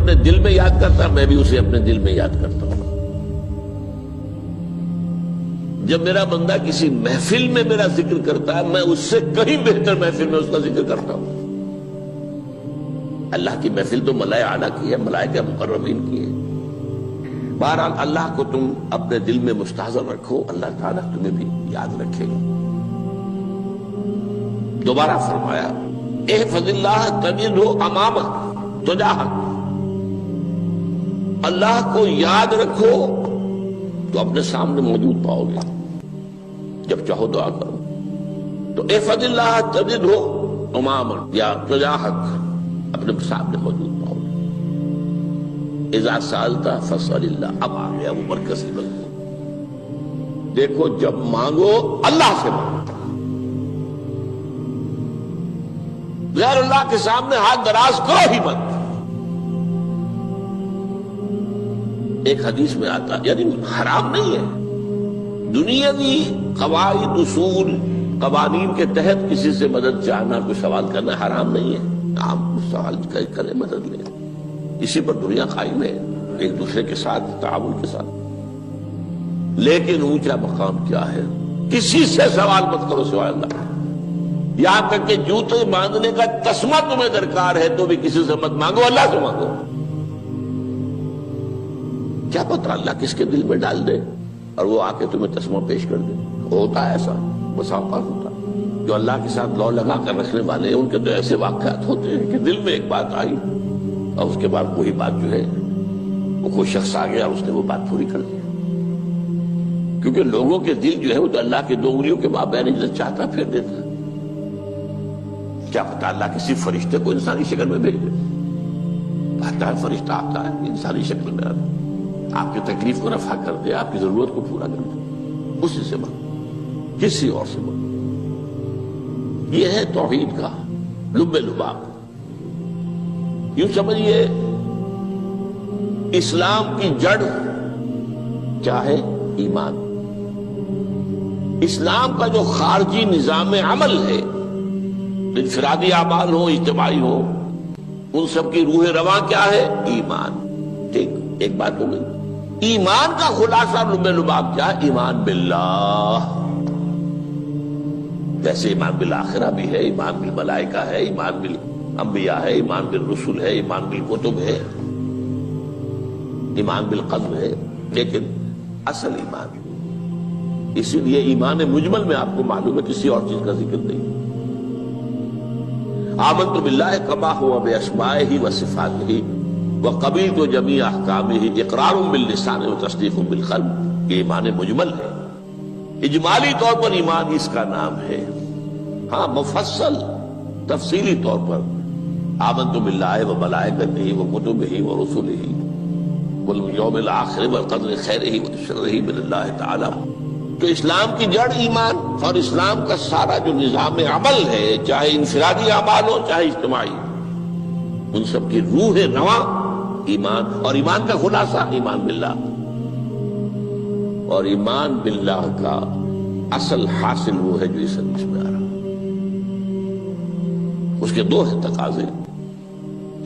اپنے دل میں یاد کرتا ہے، میں بھی اسے اپنے دل میں یاد کرتا ہوں۔ جب میرا بندہ کسی محفل میں میرا ذکر کرتا ہے، میں اس سے کہیں بہتر محفل میں اس کا ذکر کرتا ہوں۔ اللہ کی محفل تو ملائے اعلیٰ کی ہے، ملائکہ مقربین کی ہے۔ بہرحال اللہ کو تم اپنے دل میں مستحضر رکھو، اللہ تعالیٰ تمہیں بھی یاد رکھے گا۔ دوبارہ فرمایا احفظ اللہ تجدہ امامک تجاہک، اللہ کو یاد رکھو تو اپنے سامنے موجود پاؤ گے، جب چاہو دعا کرو تو احفظ اللہ تجدہ امامک یا تجاہک، اپنے سامنے موجود پاؤ گے۔ اذا سألت فاسأل اللہ، اب آ گیا وہ مرکزی مضمون۔ دیکھو جب مانگو اللہ سے مانگو، غیر اللہ کے سامنے ہاتھ دراز کرو ہی مت۔ ایک حدیث میں آتا، یعنی حرام نہیں ہے، دنیاوی قواعد اصول قوانین کے تحت کسی سے مدد چاہنا، کوئی سوال کرنا حرام نہیں ہے۔ آپ سوال کریں، مدد لیں، اسی پر دنیا قائم ہے، ایک دوسرے کے ساتھ تعاون کے ساتھ۔ لیکن اونچا مقام کیا ہے؟ کسی سے سوال مت کرو سوائے اللہ، یہاں تک کہ جوتے باندھنے کا تسمہ تمہیں درکار ہے تو بھی کسی سے مت مانگو، اللہ سے مانگو۔ کیا پتہ اللہ کس کے دل میں ڈال دے اور وہ آ کے تمہیں تسمہ پیش کر دے۔ ہوتا ہے ایسا، بسا اوقات ہوتا ہے۔ جو اللہ کے ساتھ لو لگا کر رکھنے والے ہیں، ان کے تو ایسے واقعات ہوتے ہیں کہ دل میں ایک بات آئی اور اس کے بعد وہی بات جو ہے وہ کوئی شخص آ گیا اور اس نے وہ بات پوری کر دی۔ کیونکہ لوگوں کے دل جو ہے وہ تو اللہ کے دو انگلیوں کے مابین جو چاہتا پھر دیتا ہے۔ کیا پتہ اللہ کسی فرشتے کو انسانی شکل میں بھیج دے، آتا ہے فرشتہ، آتا ہے انسانی شکل میں، آتا ہے آپ کی تکلیف کو رفع کر دے، آپ کی ضرورت کو پورا کر دے، اسی سے مانگو، کسی اور سے مانگو۔ یہ ہے توحید کا لب لباب۔ یوں سمجھیے اسلام کی جڑ کیا ہے؟ ایمان۔ اسلام کا جو خارجی نظام عمل ہے، انفرادی اعمال ہو، اجتماعی ہو، ان سب کی روح رواں کیا ہے؟ ایمان۔ ٹھیک، ایک بات ہو گئی۔ ایمان کا خلاصہ لب لباب کیا ہے؟ ایمان باللہ۔ جیسے ایمان بالآخرہ بھی ہے، ایمان بالملائکہ ہے، ایمان بالانبیاء ہے، ایمان بالرسل ہے، ایمان بالکتب ہے، ایمان بالقلب ہے، لیکن اصل ایمان، اسی لیے ایمان مجمل میں آپ کو معلوم ہے کسی اور چیز کا ذکر نہیں۔ آمنت باللہ کما ہوا باسمائہ وصفاتہ وقبلت جمیع احکامہ اقرار باللسان وتصدیق بالقلب، یہ ایمان مجمل ہے۔ اجمالی طور پر ایمان اس کا نام ہے، ہاں مفصل تفصیلی طور پر آمنت باللہ وملائکتہ وکتبہ ورسلہ والیوم الآخر والقدر خیرہ وشرہ من اللہ تعالی۔ تو اسلام کی جڑ ایمان، اور اسلام کا سارا جو نظام عمل ہے، چاہے انفرادی اعمال ہو چاہے اجتماعی، ان سب کی روح رواں ایمان، اور ایمان کا خلاصہ ایمان باللہ۔ اور ایمان باللہ کا اصل حاصل وہ ہے جو اس حدیث میں آ رہا، اس کے دو ہیں تقاضے،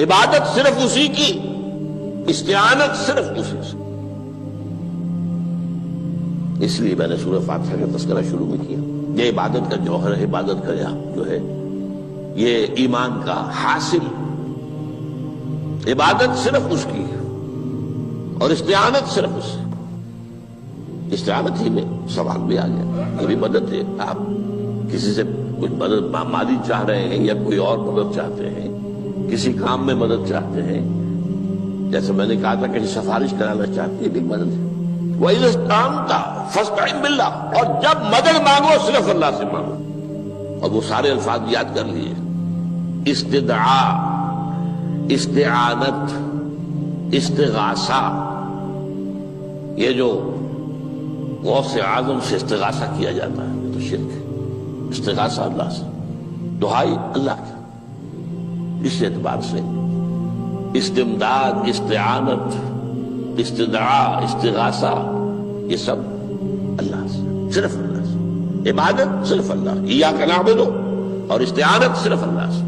عبادت صرف اسی کی، استعانت صرف اسی سے۔ اس لیے میں نے سورہ فاتحہ کا تذکرہ شروع میں کیا۔ یہ عبادت کا جوہر ہے، عبادت کا جو ہے یہ ایمان کا حاصل، عبادت صرف اس کی ہے اور استعانت صرف اس سے۔ استعانت ہی میں سوال بھی آ گیا، یہ بھی مدد ہے۔ آپ کسی سے کچھ مدد مالی چاہ رہے ہیں یا کوئی اور مدد چاہتے ہیں، کسی کام میں مدد چاہتے ہیں، جیسے میں نے کہا تھا کہ سفارش کرانا چاہتے ہیں، یہ بھی مدد ہے۔ وَإِذَا اسْتَعَنْتَ فَاسْتَعِنْ بِاللَّهِ، اور جب مدد مانگو صرف اللہ سے مانگو۔ اور وہ سارے الفاظ یاد کر لیے، استدعاء، استعانت، استغاثہ، یہ جو غوث اعظم سے استغاثہ کیا جاتا ہے یہ تو شرک ہے۔ استغاثہ اللہ سے، دعائی اللہ کی، اس اعتبار سے استمداد، استعانت، استدعاء، استغاثہ، یہ سب اللہ سے، صرف اللہ سے۔ عبادت صرف اللہ، ایاک نعبد، اور استعانت صرف اللہ سے۔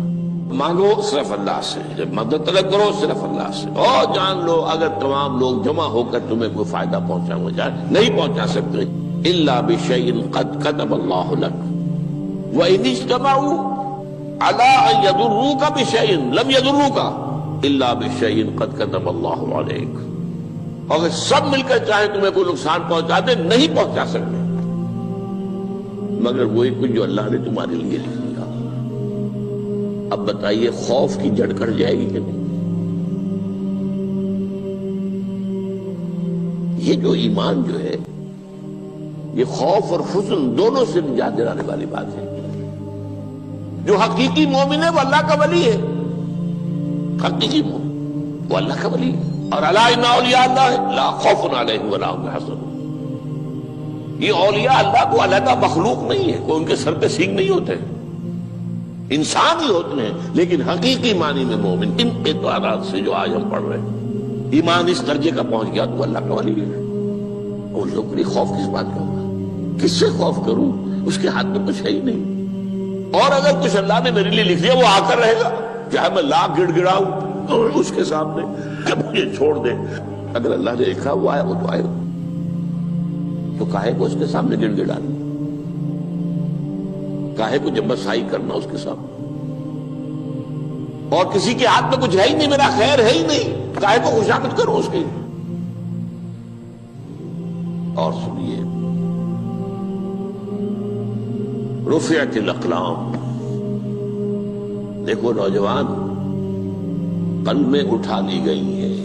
مانگو صرف اللہ سے، جب مدد طلب کرو صرف اللہ سے، اور جان لو اگر تمام لوگ جمع ہو کر تمہیں کوئی فائدہ پہنچاؤں گے نہیں پہنچا سکتے، الا بشیء قد کتب اللہ لک وان اجتمعوا علی ان یضروک بشیء لم یضروک الا بشیء قد کتب اللہ علیک، اگر سب مل کر چاہے تمہیں کوئی نقصان پہنچا دے نہیں پہنچا سکتے مگر وہی کچھ جو اللہ نے تمہارے لیے لکھ دیا۔ اب بتائیے خوف کی جڑ کٹ جائے گی کہ نہیں؟ یہ جو ایمان جو ہے یہ خوف اور حزن دونوں سے نجات دلانے والی بات ہے۔ جو حقیقی مومن ہے وہ اللہ کا ولی ہے، حقیقی مومن وہ اللہ کا ولی ہے، اور الا ان اولیاء اللہ لا خوف علیہم ولا هم يحزنون۔ یہ اولیاء اللہ کو علیحدہ مخلوق نہیں ہے، کوئی ان کے سر پہ سینگ نہیں ہوتے، انسان ہی ہوتے ہیں، لیکن حقیقی معنی میں مومن ان اعتبارات سے جو آج ہم پڑھ رہے ہیں ایمان اس درجے کا پہنچ گیا تو اللہ کا ولی ہے۔ اور لوگ کے لیے خوف کس بات کا ہوگا؟ کس سے خوف کروں؟ اس کے ہاتھ میں کچھ ہے ہی نہیں، اور اگر کچھ اللہ نے میرے لیے لکھ دیا وہ آ کر رہے گا، چاہے میں لاکھ گڑ گڑاؤں اور اس کے سامنے کہ مجھے چھوڑ دے، اگر اللہ نے لکھا وہ آئے وہ تو آئے گا، تو کاہے کو اس کے سامنے گڑ گڑانا، کاہے کو جبرسائی کرنا اس کے سامنے، اور کسی کے ہاتھ میں کچھ ہے ہی نہیں، میرا خیر ہے ہی نہیں، کاہے کو خوشامد کروں اس کی۔ اور سنیے، رفعت الاقلام، دیکھو نوجوان، قلمیں اٹھا لی گئی ہیں،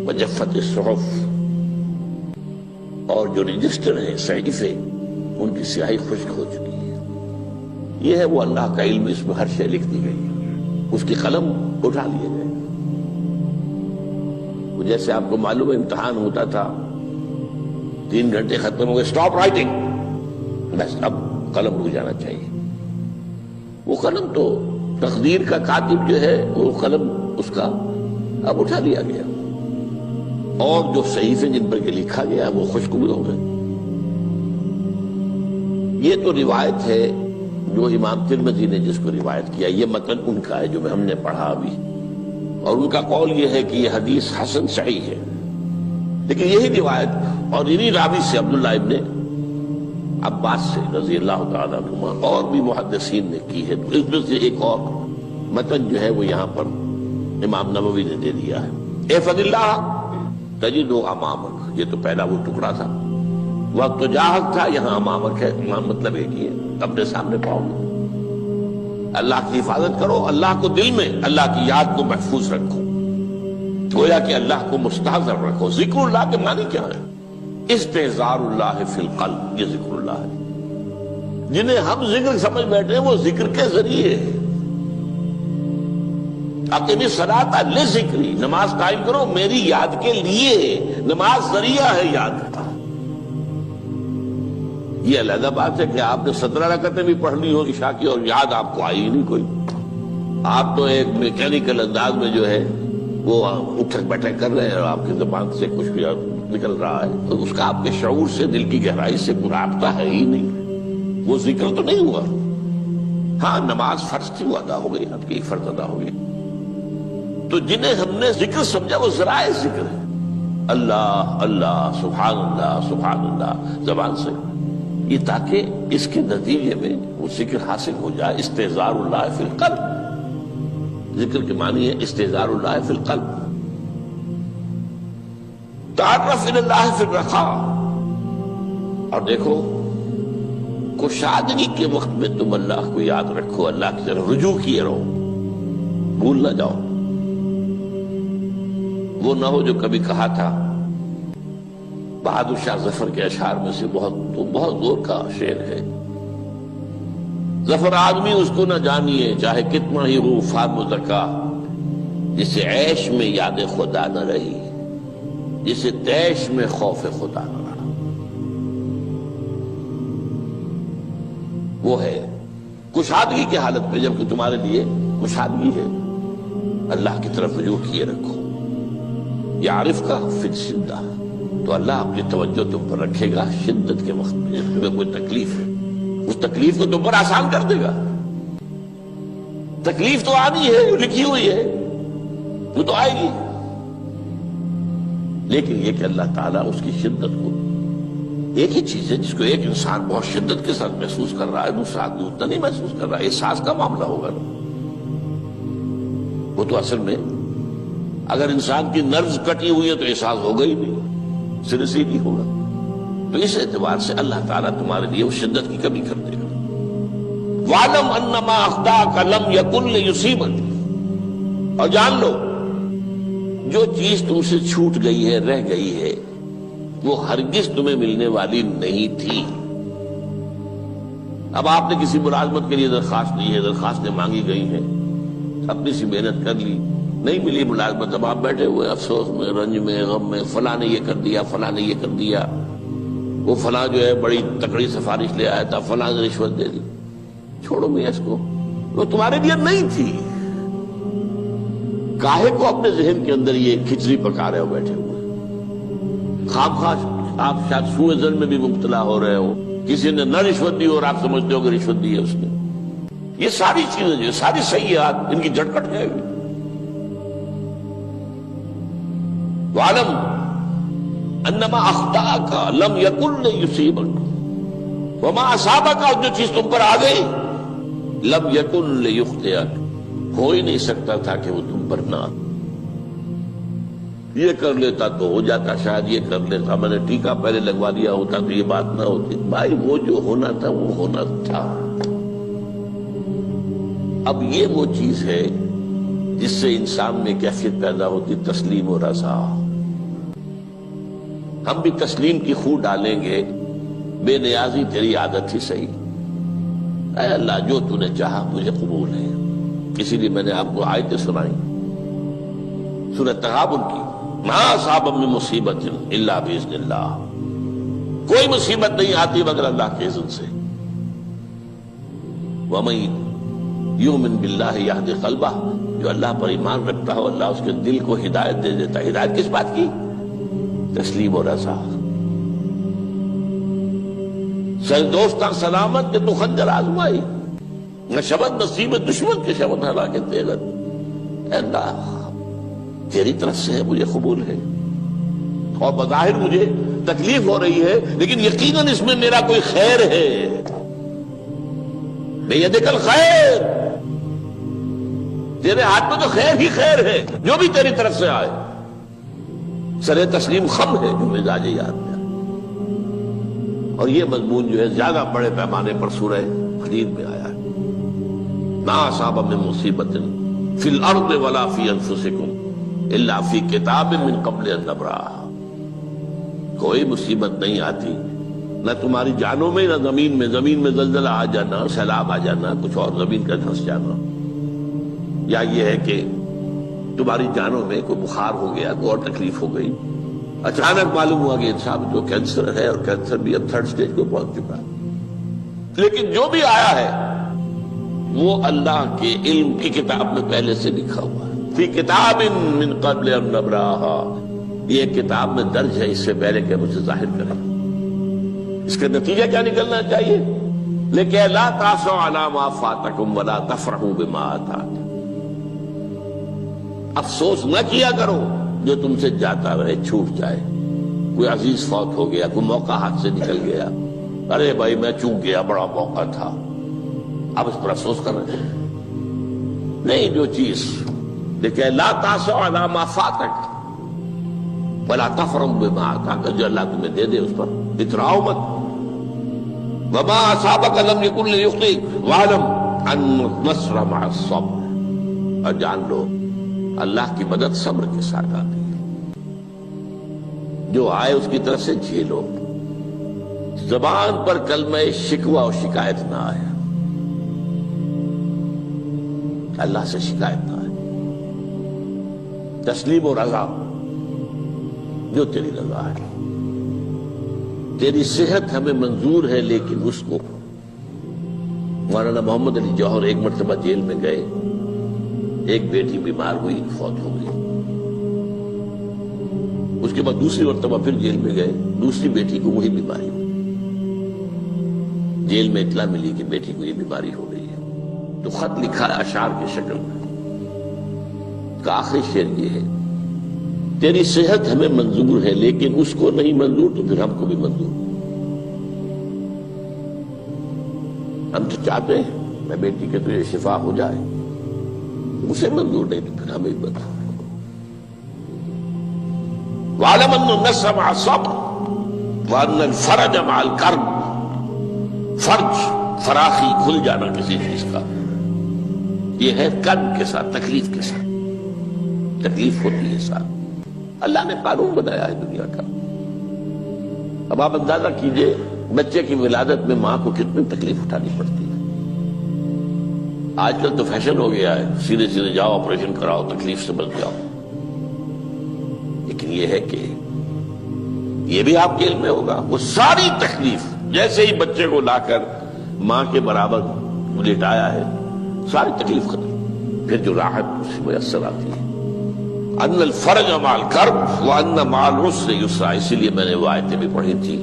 وجفت الصحف، اور جو رجسٹر ہیں صحیفے ان کی سیاہی خشک ہو چکی ہے۔ یہ ہے وہ اللہ کا علم، اس میں ہر شے لکھ دی گئی ہے، اس کی قلم اٹھا لیے گئے۔ جیسے آپ کو معلوم ہے امتحان ہوتا تھا، 3 گھنٹے ختم ہو گئے، اسٹاپ رائٹنگ، بس اب قلم رک جانا چاہیے۔ وہ قلم تو تقدیر کا کاتب جو ہے وہ قلم اس کا اب اٹھا لیا گیا، اور جو صحیفے جن پر یہ لکھا گیا وہ خشک بھی ہو گئے۔ یہ تو روایت ہے جو امام ترمذی نے جس کو روایت کیا، یہ متن ان کا ہے جو ہم نے پڑھا ابھی، اور ان کا قول یہ ہے کہ یہ حدیث حسن صحیح ہے، لیکن یہی روایت اور انہی راوی سے عبداللہ ابن عباس سے رضی اللہ تعالیٰ عنہما اور بھی محدثین نے کی ہے، اس میں سے ایک اور متن جو ہے وہ یہاں پر امام نووی نے دے دیا ہے۔ احفظ اللہ تجدہ امامک، یہ تو پہلا وہ ٹکڑا تھا، وقت تو جاہک تھا، یہاں امامک ہے، امام مطلب ایک ہی ہے، اپنے سامنے پاؤ گے۔ اللہ کی حفاظت کرو، اللہ کو دل میں، اللہ کی یاد کو محفوظ رکھو، گویا کہ اللہ کو مستحضر رکھو۔ ذکر اللہ کے معنی کیا ہے؟ استحضار اللہ فی القلب، یہ ذکر اللہ ہے۔ جنہیں ہم ذکر سمجھ بیٹھے ہیں وہ ذکر کے ذریعے ہے۔ اقیم الصلاۃ لذکری، نماز قائم کرو میری یاد کے لیے، نماز ذریعہ ہے یاد کا۔ یہ علیحدہ بات ہے کہ آپ نے 17 رکعتیں بھی پڑھ لی ہو عشاء کی اور یاد آپ کو آئی ہی نہیں کوئی، آپ تو ایک میکینیکل انداز میں جو ہے وہ اٹھک بیٹھک کر رہے ہیں اور آپ کی زبان سے کچھ بھی نکل رہا ہے، تو اس کا آپ کے شعور سے، دل کی گہرائی سے کوئی رابطہ ہے ہی نہیں، وہ ذکر تو نہیں ہوا۔ ہاں نماز فرض تھی وہ ادا ہو گئی، آپ کی ایک فرض ادا ہو گئی۔ تو جنہیں ہم نے ذکر سمجھا وہ ذرائع ذکر ہے، اللہ اللہ سبحان اللہ زبان سے، یہ تاکہ اس کے نتیجے میں وہ ذکر حاصل ہو جائے۔ استحضار اللہ فی القلب، ذکر کے معنی ہے استحضار اللہ فی القلب۔ تعرف الی اللہ فی الرخاء، اور دیکھو کشادگی کے وقت میں تم اللہ کو یاد رکھو، اللہ کی طرف رجوع کیے رہو، بھول نہ جاؤ۔ وہ نہ ہو جو کبھی کہا تھا، بہادر شاہ ظفر کے اشعار میں سے بہت زور کا شعر ہے، ظفر آدمی اس کو نہ جانیے چاہے کتنا ہی ہو فام و ذکا، جسے عیش میں یاد خدا نہ رہی، جسے تیش میں خوف خدا نہ رہا۔ وہ ہے کشادگی کی حالت میں، جبکہ تمہارے لیے کشادگی ہے، اللہ کی طرف رجوع کیے رکھو۔ یعرف کا فی الشدہ، تو اللہ اپنی توجہ تم پر رکھے گا شدت کے وقت میں، جب تمہیں کوئی تکلیف ہے اس تکلیف کو تم پر آسان کر دے گا۔ تکلیف تو آنی ہے، جو لکھی ہوئی ہے وہ تو آئے گی، لیکن یہ کہ اللہ تعالیٰ اس کی شدت کو، ایک ہی چیز ہے جس کو ایک انسان بہت شدت کے ساتھ محسوس کر رہا ہے، دوسرا آدمی اتنا نہیں محسوس کر رہا ہے، احساس کا معاملہ ہوگا نا۔ وہ تو اصل میں اگر انسان کی نرز کٹی ہوئی ہے تو احساس ہوگا ہی نہیں، سرے سے ہی نہیں ہوگا۔ تو اس اعتبار سے اللہ تعالیٰ تمہارے لیے وہ شدت کی کمی کر دے گا۔ وَاعْلَمْ أَنَّمَا أَخْطَأَكَ لَمْ يَكُنْ لِيُصِيبَكَ، اور جان لو جو چیز تم سے چھوٹ گئی ہے، رہ گئی ہے، وہ ہرگز تمہیں ملنے والی نہیں تھی۔ اب آپ نے کسی ملازمت کے لیے درخواست دی ہے، درخواستیں مانگی گئی ہیں، اپنی سی محنت کر لی، نہیں ملی ملازمت، اب آپ بیٹھے ہوئے افسوس میں، رنج میں، غم میں، فلاں نے یہ کر دیا، فلاں نے یہ کر دیا، وہ فلاں جو ہے بڑی تکڑی سفارش لے آیا تھا، فلاں نے رشوت دے دی۔ چھوڑو میاں اس کو، وہ تمہارے لیے نہیں تھی۔ کاہے کو اپنے ذہن کے اندر یہ کھچڑی پکا رہے ہو بیٹھے ہوئے؟ خواہ آپ شاید سوء ظن میں بھی مبتلا ہو رہے ہو، کسی نے نہ رشوت دی اور آپ سمجھتے ہو کہ رشوت دی ہے اس نے۔ یہ ساری چیزیں جو ساری سیئات، ان کی جھٹپٹ ہے۔ وَاعْلَمْ أَنَّمَا أَخْطَأَكَ لَمْ يَكُنْ لِيُصِيبَكَ وَمَا أَصَابَكَ، اور جو چیز تم پر آ گئی، لَمْ يَكُنْ لِيُخْطِئَكَ، ہو ہی نہیں سکتا تھا کہ وہ تم پر نہ۔ یہ کر لیتا تو ہو جاتا، شاید یہ کر لیتا، میں نے ٹیکا پہلے لگوا دیا ہوتا تو یہ بات نہ ہوتی۔ بھائی وہ جو ہونا تھا وہ ہونا تھا۔ اب یہ وہ چیز ہے جس سے انسان میں کیفیت پیدا ہوتی، تسلیم و رضا۔ ہم بھی تسلیم کی خو ڈالیں گے، بے نیازی تیری عادت ہی صحیح، اے اللہ جو تو نے چاہا مجھے قبول ہے۔ اسی لیے میں نے آپ کو آیتیں سنائی سورۃ تغابن کی، ما اصاب من مصیبت الا باذن اللہ، کوئی مصیبت نہیں آتی مگر اللہ کے اذن سے۔ وَمَن یؤمن باللہ یہد قلبہ، جو اللہ پر ایمان رکھتا ہو اللہ اس کے دل کو ہدایت دے دیتا ہے۔ ہدایت کس بات کی؟ تسلیم و رضا۔ سر دوستاں سلامت کے تو خنجر آزمائی، نہ شبد نصیب دشمن کے شبد ہلاکے تیغت۔ اے اللہ تیری طرف سے ہے، مجھے قبول ہے، اور بظاہر مجھے تکلیف ہو رہی ہے لیکن یقیناً اس میں میرا کوئی خیر ہے۔ بیدک الخیر، تیرے ہاتھ میں تو خیر ہی خیر ہے، جو بھی تیری طرف سے آئے۔ سر تسلیم خم ہے جو مزاج یاد میں، اور یہ مضمون جو ہے زیادہ بڑے پیمانے پر سورہ حدید میں آیا ہے۔ ما اصاب من مصیبت فی الارض ولا فی انفسکم الا فی کتاب من قبل ان نبرأھا، کوئی مصیبت نہیں آتی نہ تمہاری جانوں میں نہ زمین میں زلزلہ آ جانا، سیلاب آ جانا، کچھ اور زمین کا دھنس جانا، یا یہ ہے کہ تمہاری جانوں میں کوئی بخار ہو گیا، کوئی اور تکلیف ہو گئی، اچانک معلوم ہوا کہ انسان جو کینسر ہے، اور کینسر بھی اب 3rd سٹیج کو پہنچ چکا ہے، لیکن جو بھی آیا ہے وہ اللہ کے علم کی کتاب میں پہلے سے لکھا ہوا ہے۔ فی کتاب من قبل ان نبرأھا، یہ کتاب میں درج ہے اس سے پہلے کہ مجھے ظاہر کرے۔ اس کا نتیجہ کیا نکلنا چاہیے؟ لیکن لا تأسوا علی ما فاتکم ولا تفرحوا بما آتاکم، افسوس نہ کیا کرو جو تم سے جاتا رہے، چھوٹ جائے، کوئی عزیز فوت ہو گیا، کوئی موقع ہاتھ سے نکل گیا، ارے بھائی میں چوک گیا، بڑا موقع تھا، اب اس پر افسوس کر رہے ہیں؟ نہیں، جو چیز لیکن لا تأسوا علی ما فاتک ولا تفرحوا بما آتاک، جو اللہ تمہیں دے دے اس پر اتراؤ مت۔ وما اصابک لم یکن لیخطئک واعلم ان النصر مع الصبر، اور جان لو اللہ کی مدد صبر کے ساتھ آتی ہے، جو آئے اس کی طرف سے جھیلو۔ زبان پر کلمہ شکوہ اور شکایت نہ آئے، اللہ سے شکایت نہ آئے، تسلیم و رضا، جو تیری رضا ہے۔ تیری صحت ہمیں منظور ہے، لیکن اس کو مولانا محمد علی جوہر ایک مرتبہ جیل میں گئے، ایک بیٹی بیمار ہوئی، فوت ہو گئی، اس کے بعد دوسری مرتبہ پھر جیل میں گئے، دوسری بیٹی کو وہی بیماری ہوئی، جیل میں اطلاع ملی کہ بیٹی کو یہ بیماری ہو گئی ہے، تو خط لکھا ہے اشعار کی شکل میں، کا آخری شعر یہ ہے: تیری صحت ہمیں منظور ہے لیکن اس کو نہیں منظور تو پھر ہم کو بھی منظور۔ ہم تو چاہتے ہیں میں بیٹی کے تجھے شفا ہو جائے، اسے منظور نہیں تو پھر ہمیں بھی بتا۔ وَاعْلَمْ أَنَّ النَّصْرَ مَعَ الصَّبْرِ وَأَنَّ الْفَرَجَ مَعَ الْكَرْبِ۔ فرج، فراخی، کھل جانا کسی چیز کا، یہ ہے کرب کے ساتھ، تکلیف کے ساتھ، تکلیف ہوتی ہے ساتھ۔ اللہ نے قانون بنایا ہے دنیا کا۔ اب آپ اندازہ کیجئے بچے کی ولادت میں ماں کو کتنی تکلیف اٹھانی پڑتی ہے۔ آج کل تو فیشن ہو گیا ہے، سیدھے سیدھے جاؤ آپریشن کراؤ، تکلیف سے بچ جاؤ، لیکن یہ ہے کہ یہ بھی آپ کے علم میں ہوگا، وہ ساری تکلیف جیسے ہی بچے کو لا کر ماں کے برابر لٹایا ہے، ساری تکلیف ختم، پھر جو راحت اسے میسر آتی ہے۔ ان الفرج مع الکرب وان مع العسر یسرا، اسی لیے میں نے وہ آیتیں بھی پڑھی تھی،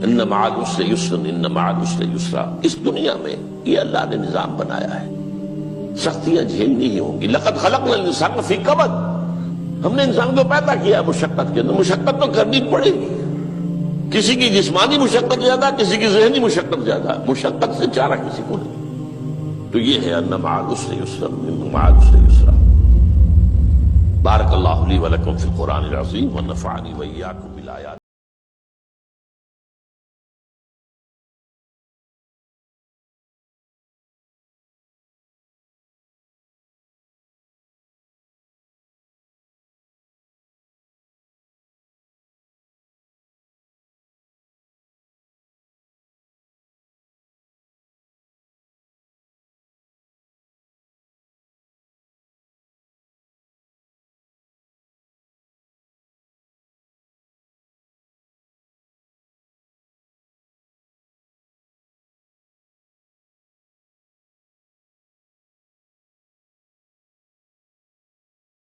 ان مع العسر یسرا ان مع العسر یسرا۔ اس دنیا میں یہ اللہ نے نظام بنایا ہے، سختیاں جھیلنی ہی ہوں گی۔ لقد خلقنا الانسان فی کبد، ہم نے انسان کو پیدا کیا مشقت کے اندر، مشقت تو کرنی پڑے گی۔ کسی کی جسمانی مشقت زیادہ، کسی کی ذہنی مشقت زیادہ، مشقت سے چارہ کسی کو نہیں۔ تو یہ ہے ان مع العسر یسرا ان مع العسر یسرا۔ بارک اللہ لی ولکم فی القرآن العظیم ونفعنی وإیاکم بالآیات